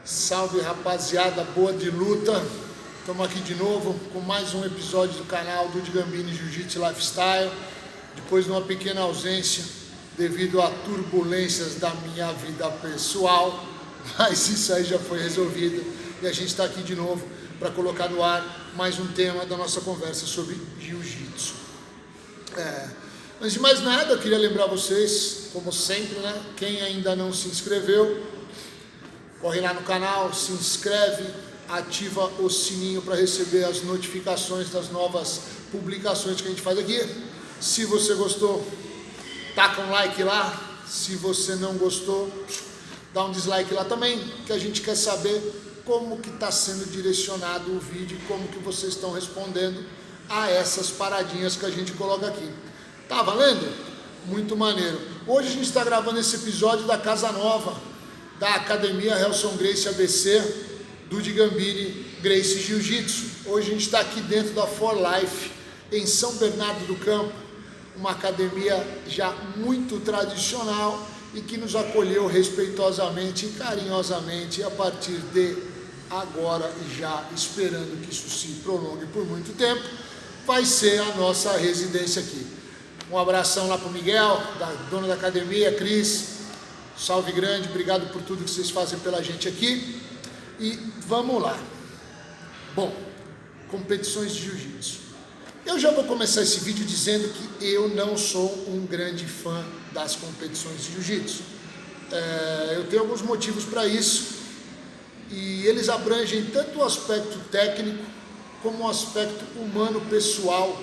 Salve, rapaziada boa de luta, estamos aqui de novo com mais um episódio do canal Dude Gambini Jiu-Jitsu Lifestyle. Depois de uma pequena ausência devido a turbulências da minha vida pessoal, mas isso aí já foi resolvido e a gente está aqui de novo para colocar no ar mais um tema da nossa conversa sobre Jiu-Jitsu. Antes de mais nada, eu queria lembrar vocês, como sempre, né? Quem ainda não se inscreveu, corre lá no canal, se inscreve, ativa o sininho para receber as notificações das novas publicações que a gente faz aqui. Se você gostou, taca um like lá. Se você não gostou, dá um dislike lá também, que a gente quer saber como que está sendo direcionado o vídeo, como que vocês estão respondendo a essas paradinhas que a gente coloca aqui. Tá valendo? Muito maneiro. Hoje a gente está gravando esse episódio da Casa Nova, da Academia Helson Gracie ABC, Dude Gambini Gracie Jiu-Jitsu. Hoje a gente está aqui dentro da For Life, em São Bernardo do Campo, uma academia já muito tradicional e que nos acolheu respeitosamente e carinhosamente a partir de agora, já esperando que isso se prolongue por muito tempo, vai ser a nossa residência aqui. Um abração lá para o Miguel, dona da academia, Cris. Salve grande, obrigado por tudo que vocês fazem pela gente aqui. E vamos lá. Bom, competições de jiu-jitsu. Eu já vou começar esse vídeo dizendo que eu não sou um grande fã das competições de jiu-jitsu. Eu tenho alguns motivos para isso. E eles abrangem tanto o aspecto técnico como o aspecto humano, pessoal,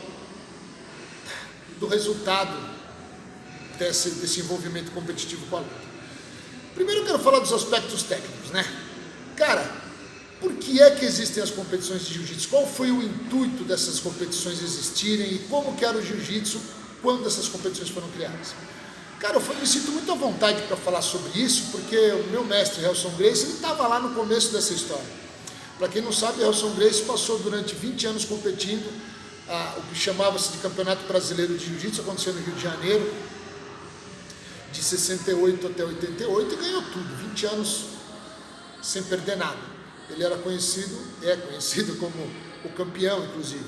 do resultado desse envolvimento competitivo com a luta. Primeiro eu quero falar dos aspectos técnicos, né? Cara, por que é que existem as competições de jiu-jitsu? Qual foi o intuito dessas competições existirem e como que era o jiu-jitsu quando essas competições foram criadas? Cara, eu me sinto muito à vontade para falar sobre isso, porque o meu mestre, Helson Gracie, ele estava lá no começo dessa história. Para quem não sabe, Helson Gracie passou durante 20 anos competindo, o que chamava-se de Campeonato Brasileiro de Jiu-Jitsu, aconteceu no Rio de Janeiro, de 68 até 88, e ganhou tudo, 20 anos sem perder nada. Ele era conhecido como o campeão, inclusive,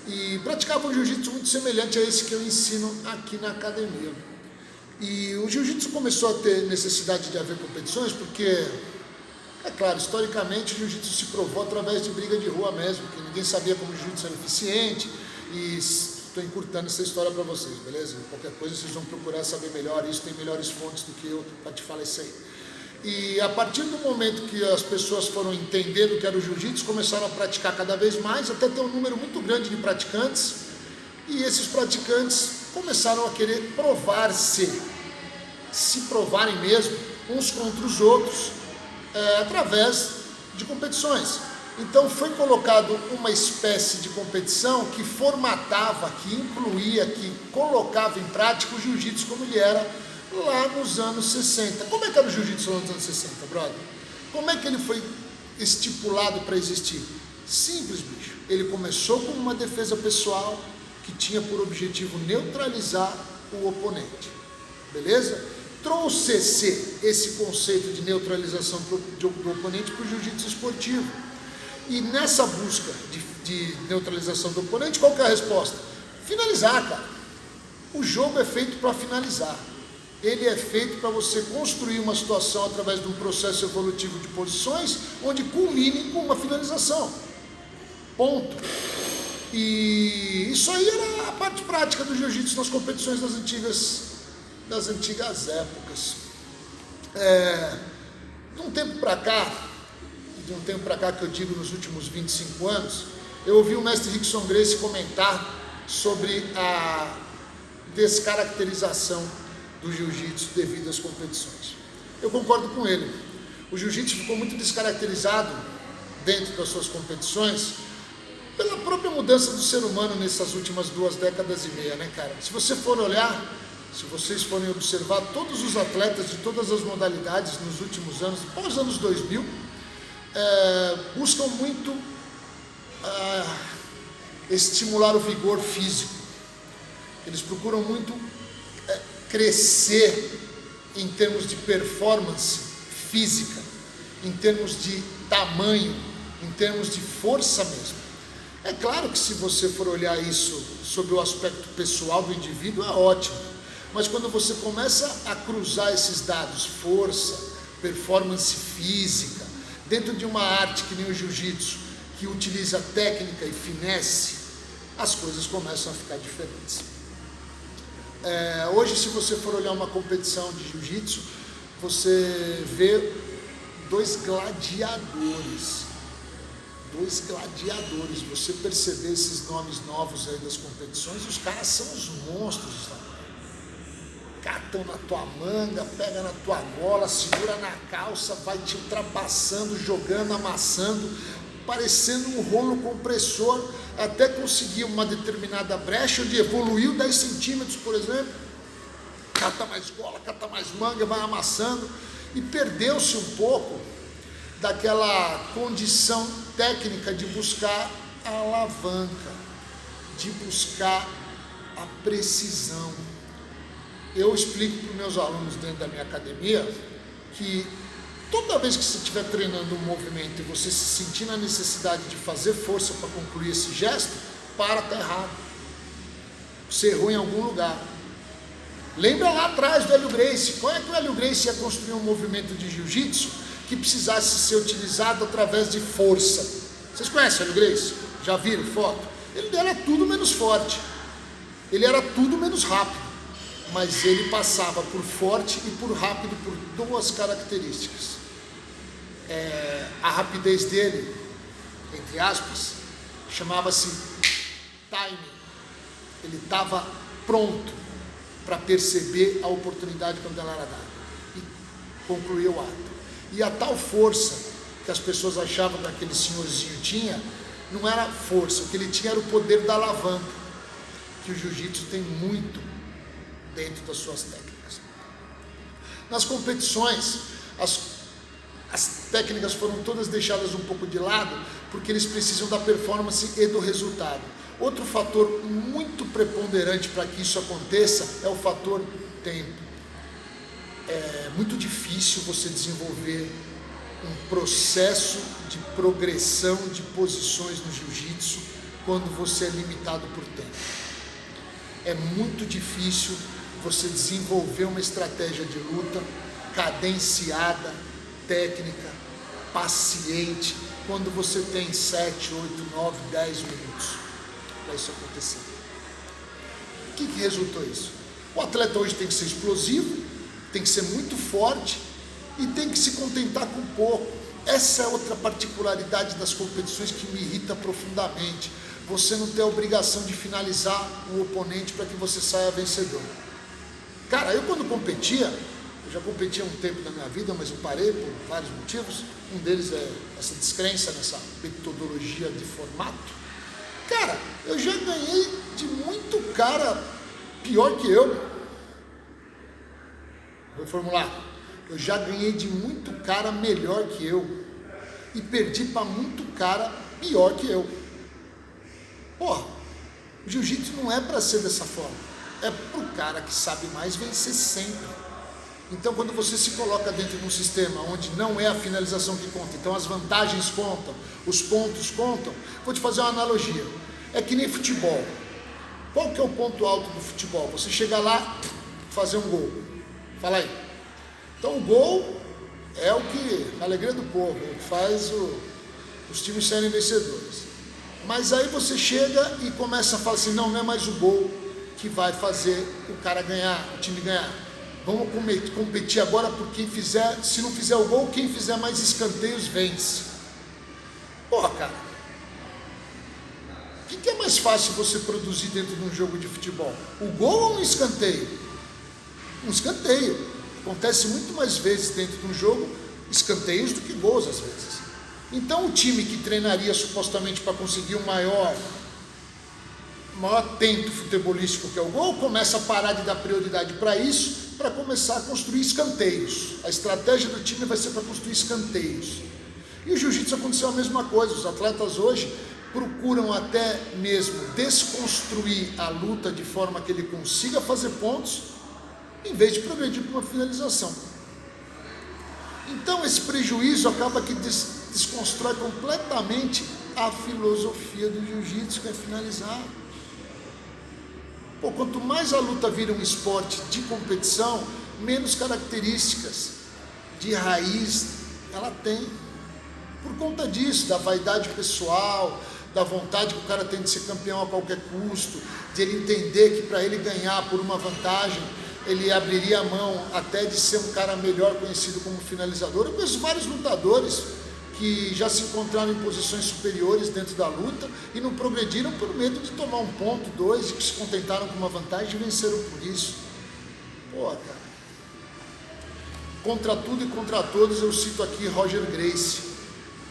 e praticava um jiu-jitsu muito semelhante a esse que eu ensino aqui na academia. E o jiu-jitsu começou a ter necessidade de haver competições porque, é claro, historicamente o jiu-jitsu se provou através de briga de rua mesmo, que ninguém sabia como o jiu-jitsu era eficiente, e estou encurtando essa história para vocês, beleza? Qualquer coisa vocês vão procurar saber melhor, isso tem melhores fontes do que eu para te falar isso aí. E a partir do momento que as pessoas foram entendendo o que era o jiu-jitsu, começaram a praticar cada vez mais, até ter um número muito grande de praticantes, e esses praticantes começaram a querer se provarem mesmo, uns contra os outros, através de competições. Então foi colocado uma espécie de competição que formatava, que incluía, que colocava em prática o jiu-jitsu como ele era lá nos anos 60. Como é que era o jiu-jitsu lá nos anos 60, brother? Como é que ele foi estipulado para existir? Simples, bicho. Ele começou como uma defesa pessoal que tinha por objetivo neutralizar o oponente. Beleza? Trouxe-se esse conceito de neutralização do oponente para o jiu-jitsu esportivo. E nessa busca de neutralização do oponente, qual que é a resposta? Finalizar, cara. O jogo é feito para finalizar. Ele é feito para você construir uma situação através de um processo evolutivo de posições, onde culmine com uma finalização. Ponto. E isso aí era a parte prática do jiu-jitsu nas competições das antigas épocas. De um tempo para cá, que eu digo nos últimos 25 anos, eu ouvi o mestre Rickson Gracie comentar sobre a descaracterização do jiu-jitsu devido às competições. Eu concordo com ele. O jiu-jitsu ficou muito descaracterizado dentro das suas competições pela própria mudança do ser humano nessas últimas 2 décadas e meia, né, cara? Se você for olhar, se vocês forem observar, todos os atletas de todas as modalidades nos últimos anos, após os anos 2000, buscam muito estimular o vigor físico. Eles procuram muito crescer em termos de performance física. em termos de tamanho, em termos de força mesmo. É claro que se você for olhar isso sob o aspecto pessoal do indivíduo, é ótimo. Mas quando você começa a cruzar esses dados, força, performance física, dentro de uma arte que nem o jiu-jitsu, que utiliza técnica e finesse, as coisas começam a ficar diferentes. Hoje, se você for olhar uma competição de jiu-jitsu, você vê dois gladiadores. Você perceber esses nomes novos aí das competições, os caras são os monstros, sabe? Catam na tua manga, pega na tua gola, segura na calça, vai te ultrapassando, jogando, amassando, parecendo um rolo compressor, até conseguir uma determinada brecha, onde evoluiu 10 centímetros, por exemplo, cata mais gola, cata mais manga, vai amassando, e perdeu-se um pouco daquela condição técnica de buscar a alavanca, de buscar a precisão. Eu explico para os meus alunos dentro da minha academia que toda vez que você estiver treinando um movimento e você se sentir na necessidade de fazer força para concluir esse gesto, está errado. Você errou em algum lugar. Lembra lá atrás do Hélio Gracie. Como é que o Hélio Gracie ia construir um movimento de jiu-jitsu que precisasse ser utilizado através de força? Vocês conhecem o Hélio Gracie? Já viram foto? Ele era tudo menos forte. Ele era tudo menos rápido. Mas ele passava por forte e por rápido por duas características. A rapidez dele, entre aspas, chamava-se timing. Ele estava pronto para perceber a oportunidade quando ela era dada e concluir o ato. E a tal força que as pessoas achavam que aquele senhorzinho tinha, não era força, o que ele tinha era o poder da alavanca, que o jiu-jitsu tem muito dentro das suas técnicas. Nas competições, as técnicas foram todas deixadas um pouco de lado, porque eles precisam da performance e do resultado. Outro fator muito preponderante para que isso aconteça é o fator tempo. É muito difícil você desenvolver um processo de progressão de posições no jiu-jitsu quando você é limitado por tempo. É muito difícil você desenvolver uma estratégia de luta cadenciada, técnica, paciente, quando você tem 7, 8, 9, 10 minutos para isso acontecer. O que resultou isso? O atleta hoje tem que ser explosivo, tem que ser muito forte e tem que se contentar com pouco. Essa é outra particularidade das competições que me irrita profundamente. Você não tem a obrigação de finalizar o oponente para que você saia vencedor. Cara, eu quando competia, eu já competi há um tempo da minha vida, mas eu parei por vários motivos. Um deles é essa descrença nessa metodologia de formato. Cara, eu já ganhei de muito cara pior que eu. Vou formular. Eu já ganhei de muito cara melhor que eu. E perdi para muito cara pior que eu. Porra, o jiu-jitsu não é para ser dessa forma. É pro cara que sabe mais vencer sempre. Então, quando você se coloca dentro de um sistema onde não é a finalização que conta, então as vantagens contam, os pontos contam, vou te fazer uma analogia. É que nem futebol. Qual que é o ponto alto do futebol? Você chega lá, fazer um gol. Fala aí. Então, o gol é o que, a alegria do povo, faz os times serem vencedores. Mas aí você chega e começa a falar assim, não é mais o gol que vai fazer o cara ganhar, o time ganhar. Vamos competir agora por quem fizer, se não fizer o gol, quem fizer mais escanteios vence. Porra, cara. O que é mais fácil você produzir dentro de um jogo de futebol? O gol ou um escanteio? Um escanteio. Acontece muito mais vezes dentro de um jogo escanteios do que gols às vezes. Então o time que treinaria supostamente para conseguir o maior tento futebolístico que é o gol, começa a parar de dar prioridade para isso, para começar a construir escanteios. A estratégia do time vai ser para construir escanteios. E o jiu-jitsu aconteceu a mesma coisa. Os atletas hoje procuram até mesmo desconstruir a luta de forma que ele consiga fazer pontos, em vez de progredir para uma finalização. Então esse prejuízo acaba que desconstrói completamente a filosofia do jiu-jitsu, que é finalizar. Pô, quanto mais a luta vira um esporte de competição, menos características de raiz ela tem. Por conta disso, da vaidade pessoal, da vontade que o cara tem de ser campeão a qualquer custo, de ele entender que para ele ganhar por uma vantagem, ele abriria a mão até de ser um cara melhor conhecido como finalizador. Eu conheço vários lutadores que já se encontraram em posições superiores dentro da luta e não progrediram por medo de tomar 1 ponto, 2, e que se contentaram com uma vantagem e venceram por isso. Pô, cara. Contra tudo e contra todos, eu cito aqui Roger Gracie,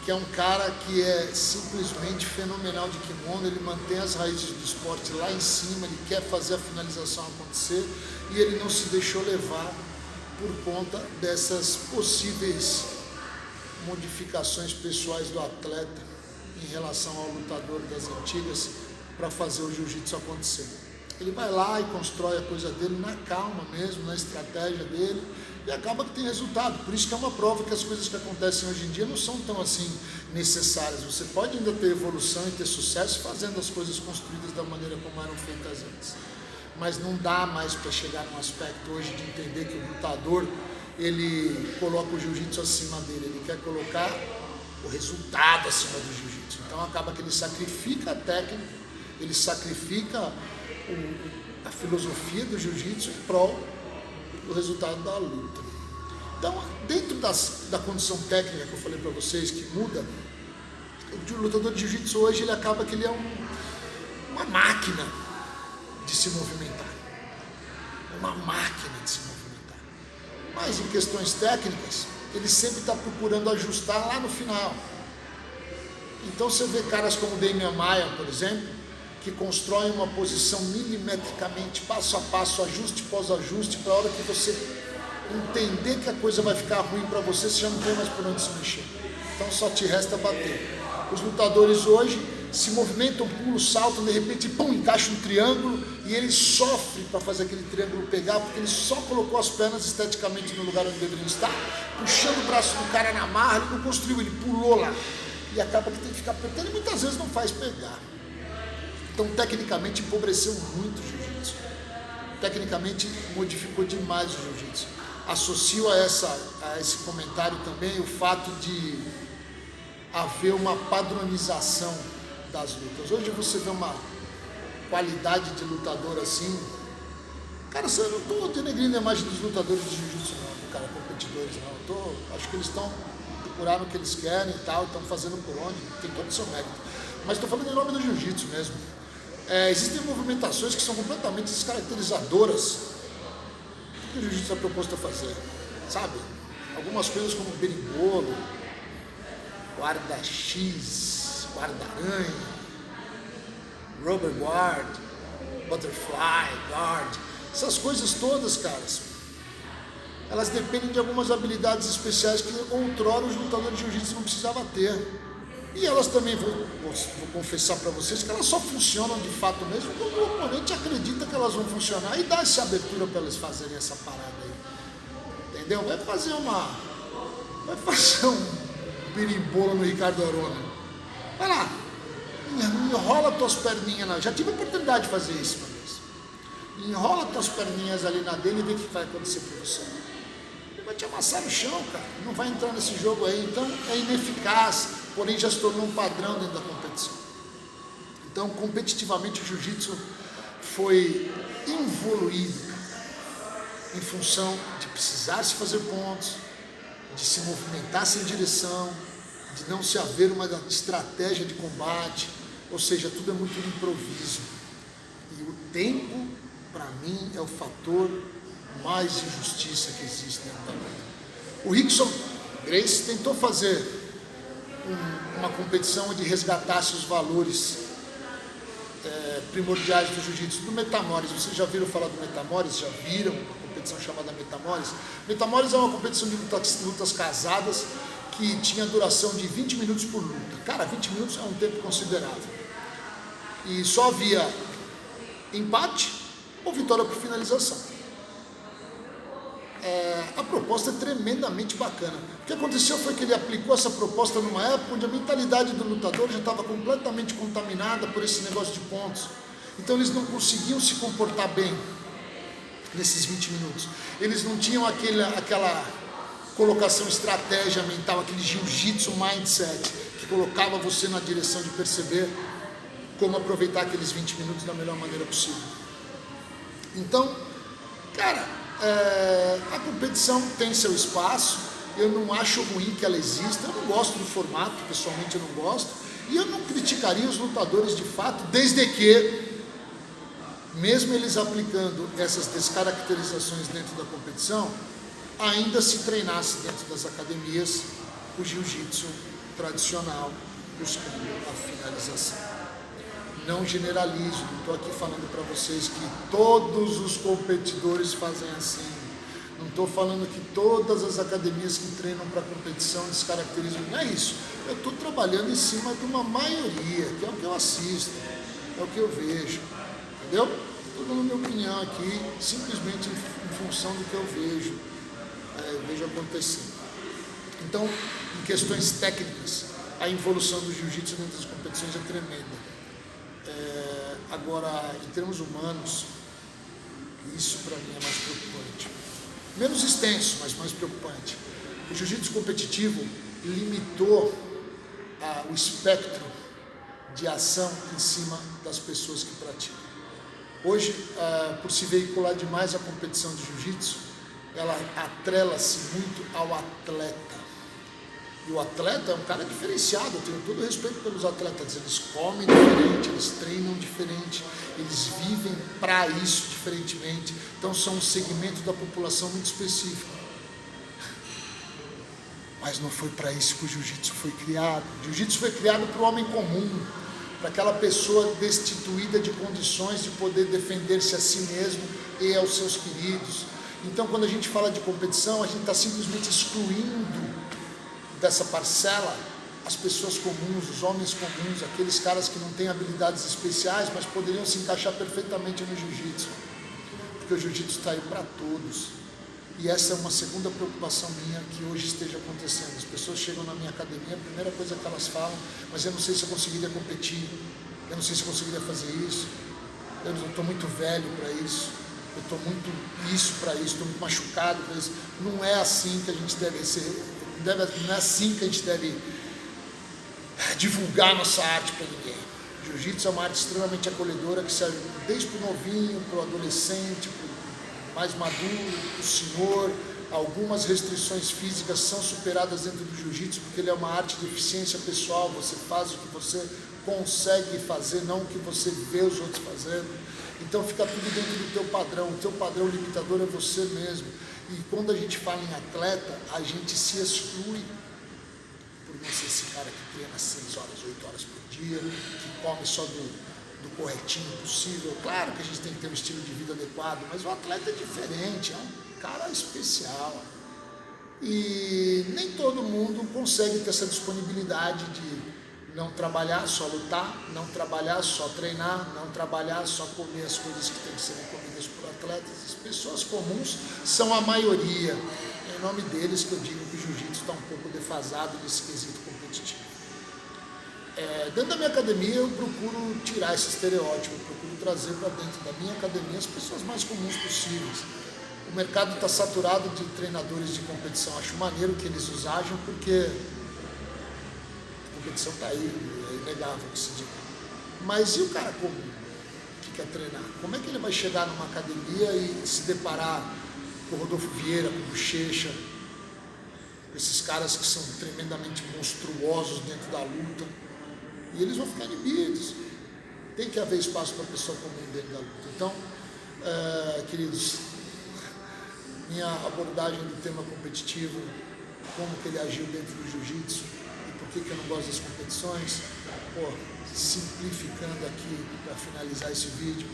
que é um cara que é simplesmente fenomenal de kimono. Ele mantém as raízes do esporte lá em cima, ele quer fazer a finalização acontecer e ele não se deixou levar por conta dessas possíveis modificações pessoais do atleta em relação ao lutador das antigas para fazer o jiu-jitsu acontecer. Ele vai lá e constrói a coisa dele na calma mesmo, na estratégia dele, e acaba que tem resultado. Por isso que é uma prova que as coisas que acontecem hoje em dia não são tão assim necessárias. Você pode ainda ter evolução e ter sucesso fazendo as coisas construídas da maneira como eram feitas antes. Mas não dá mais para chegar num aspecto hoje de entender que o lutador, ele coloca o jiu-jitsu acima dele, ele quer colocar o resultado acima do jiu-jitsu. Então acaba que ele sacrifica a técnica, ele sacrifica a filosofia do jiu-jitsu em prol do resultado da luta. Então, dentro da condição técnica que eu falei para vocês, que muda, o lutador de jiu-jitsu hoje, ele acaba que ele é uma máquina de se movimentar. É uma máquina de se movimentar. Mas em questões técnicas, ele sempre está procurando ajustar lá no final. Então você vê caras como Demian Maia, por exemplo, que constroem uma posição milimetricamente, passo a passo, ajuste pós ajuste, para a hora que você entender que a coisa vai ficar ruim para você, você já não tem mais por onde se mexer. Então só te resta bater. Os lutadores hoje se movimentam, pulam, saltam, de repente, pum, encaixa um triângulo e ele sofre para fazer aquele triângulo pegar, porque ele só colocou as pernas esteticamente no lugar onde deveriam estar, puxando o braço do cara na marra, ele não construiu, ele pulou lá. E acaba que tem que ficar apertando e muitas vezes não faz pegar. Então, tecnicamente, empobreceu muito o jiu-jitsu. Tecnicamente, modificou demais o jiu-jitsu. Associo a esse comentário também o fato de haver uma padronização das lutas. Hoje você vê uma qualidade de lutador assim. Cara, eu não estou denegrindo a imagem dos lutadores de jiu-jitsu, não, cara, competidores, não. Acho que eles estão procurando o que eles querem e tal, estão fazendo por onde, tem todo o seu mérito. Mas estou falando em nome do jiu-jitsu mesmo. Existem movimentações que são completamente descaracterizadoras do que o jiu-jitsu é proposto a fazer, sabe? Algumas coisas como berimbolo, guarda-X, guarda-aranha, rubber guard, butterfly guard, essas coisas todas, caras, elas dependem de algumas habilidades especiais que outrora os lutadores de jiu-jitsu não precisavam ter. E elas também, vou confessar para vocês, que elas só funcionam de fato mesmo quando o oponente acredita que elas vão funcionar e dá essa abertura para eles fazerem essa parada aí. Entendeu? Vai fazer um berimbolo no Ricardo Arona. Vai lá, enrola tuas perninhas lá. Já tive a oportunidade de fazer isso uma vez. Enrola tuas perninhas ali na dele e vê o que vai acontecer com você. Ele vai te amassar no chão, cara. Não vai entrar nesse jogo aí. Então é ineficaz. Porém já se tornou um padrão dentro da competição. Então, competitivamente, o jiu-jitsu foi evoluído em função de precisar se fazer pontos, de se movimentar sem direção, de não se haver uma estratégia de combate, ou seja, tudo é muito de improviso. E o tempo, para mim, é o fator mais de injustiça que existe dentro da luta. O Rickson Gracie tentou fazer uma competição onde resgatasse os valores primordiais do jiu-jitsu, do Metamoris. Vocês já viram falar do Metamoris? Já viram uma competição chamada Metamoris? Metamoris é uma competição de lutas casadas que tinha duração de 20 minutos por luta. Cara, 20 minutos é um tempo considerável. E só havia empate ou vitória por finalização. a proposta é tremendamente bacana. O que aconteceu foi que ele aplicou essa proposta numa época onde a mentalidade do lutador já estava completamente contaminada por esse negócio de pontos. Então eles não conseguiam se comportar bem nesses 20 minutos. Eles não tinham aquela colocação, estratégia mental, aquele jiu-jitsu mindset que colocava você na direção de perceber como aproveitar aqueles 20 minutos da melhor maneira possível. Então, cara, a competição tem seu espaço, eu não acho ruim que ela exista, eu não gosto do formato, pessoalmente eu não gosto, e eu não criticaria os lutadores de fato, desde que, mesmo eles aplicando essas descaracterizações dentro da competição, ainda se treinasse dentro das academias o jiu-jitsu tradicional, buscando a finalização. Não generalizo, não estou aqui falando para vocês que todos os competidores fazem assim. Não estou falando que todas as academias que treinam para competição descaracterizam. Não é isso. Eu estou trabalhando em cima de uma maioria, que é o que eu assisto, é o que eu vejo. Entendeu? Estou dando minha opinião aqui, simplesmente em função do que eu vejo acontecer. Então, em questões técnicas, a evolução do jiu-jitsu dentro das competições é tremenda. Agora, em termos humanos, isso para mim é mais preocupante. Menos extenso, mas mais preocupante. O jiu-jitsu competitivo limitou o espectro de ação em cima das pessoas que praticam. Hoje, por se veicular demais a competição de jiu-jitsu, ela atrela-se muito ao atleta. E o atleta é um cara diferenciado, eu tenho todo o respeito pelos atletas, eles comem diferente, eles treinam diferente, eles vivem para isso diferentemente, então são um segmento da população muito específico. Mas não foi para isso que o jiu-jitsu foi criado. O jiu-jitsu foi criado para o homem comum, para aquela pessoa destituída de condições de poder defender-se a si mesmo e aos seus queridos. Então, quando a gente fala de competição, a gente está simplesmente excluindo dessa parcela as pessoas comuns, os homens comuns, aqueles caras que não têm habilidades especiais, mas poderiam se encaixar perfeitamente no jiu-jitsu, porque o jiu-jitsu está aí para todos. E essa é uma segunda preocupação minha que hoje esteja acontecendo. As pessoas chegam na minha academia, a primeira coisa que elas falam, mas eu não sei se eu conseguiria competir, eu não sei se eu conseguiria fazer isso, eu estou muito velho para isso, eu estou muito isso para isso, estou muito machucado para isso. Não é assim que a gente deve ser. Não é assim que a gente deve divulgar nossa arte para ninguém. Jiu-jitsu é uma arte extremamente acolhedora que serve desde para o novinho, para o adolescente, para o mais maduro, para o senhor. Algumas restrições físicas são superadas dentro do jiu-jitsu porque ele é uma arte de eficiência pessoal, você faz o que você consegue fazer, não o que você vê os outros fazendo. Então fica tudo dentro do teu padrão, o teu padrão limitador é você mesmo. E quando a gente fala em atleta, a gente se exclui por não ser esse cara que treina 6 horas, 8 horas por dia, que come só do corretinho possível. Claro que a gente tem que ter um estilo de vida adequado, mas o atleta é diferente, é um cara especial. E nem todo mundo consegue ter essa disponibilidade de não trabalhar, só lutar, não trabalhar, só treinar, não trabalhar, só comer as coisas que têm que serem comidas por atletas. As pessoas comuns são a maioria. É em nome deles que eu digo que o jiu-jitsu está um pouco defasado nesse quesito competitivo. Dentro da minha academia eu procuro tirar esse estereótipo, eu procuro trazer para dentro da minha academia as pessoas mais comuns possíveis. O mercado está saturado de treinadores de competição. Acho maneiro que eles os ajam porque a competição está aí, é inegável que se diga. Mas e o cara comum que quer treinar? Como é que ele vai chegar numa academia e se deparar com o Rodolfo Vieira, com o Bochecha, com esses caras que são tremendamente monstruosos dentro da luta? E eles vão ficar inibidos. Tem que haver espaço para a pessoa comum dentro da luta. Então, queridos, minha abordagem do tema competitivo, como que ele agiu dentro do jiu-jitsu e por que eu não gosto das competições, simplificando aqui para finalizar esse vídeo,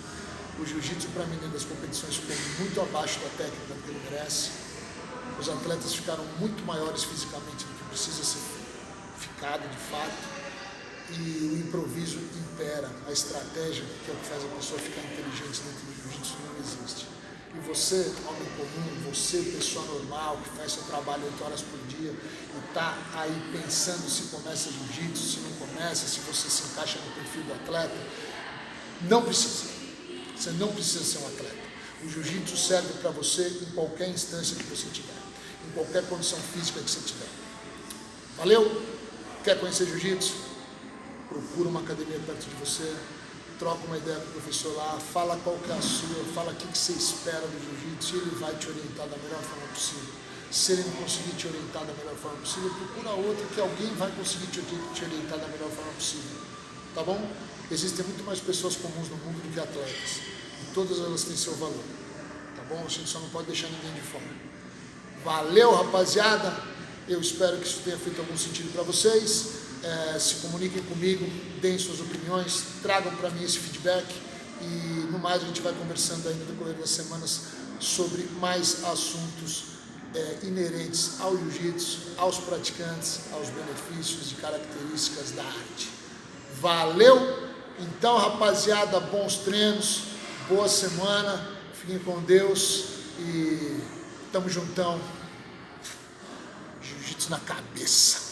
o jiu-jitsu para mim dentro das competições ficou muito abaixo da técnica que ele merece. Os atletas ficaram muito maiores fisicamente do que precisa ser ficado de fato. E o improviso impera, a estratégia, que é o que faz a pessoa ficar inteligente dentro do jiu-jitsu, não existe. E você, homem comum, você, pessoa normal, que faz seu trabalho 8 horas por dia e está aí pensando se começa jiu-jitsu, se não começa, se você se encaixa no perfil do atleta, não precisa. Você não precisa ser um atleta. O jiu-jitsu serve para você em qualquer instância que você tiver, em qualquer condição física que você tiver. Valeu? Quer conhecer jiu-jitsu? Procura uma academia perto de você, troca uma ideia com o professor lá, fala qual que é a sua, fala o que você espera do jiu-jitsu e ele vai te orientar da melhor forma possível. Se ele não conseguir te orientar da melhor forma possível, procura outra que alguém vai conseguir te orientar da melhor forma possível. Tá bom? Existem muito mais pessoas comuns no mundo do que atletas. E todas elas têm seu valor. Tá bom? A gente só não pode deixar ninguém de fora. Valeu, rapaziada! Eu espero que isso tenha feito algum sentido para vocês. Se comuniquem comigo, deem suas opiniões, tragam para mim esse feedback e no mais a gente vai conversando ainda no decorrer das semanas sobre mais assuntos inerentes ao jiu-jitsu, aos praticantes, aos benefícios e características da arte. Valeu! Então, rapaziada, bons treinos, boa semana, fiquem com Deus e tamo juntão. Jiu-jitsu na cabeça.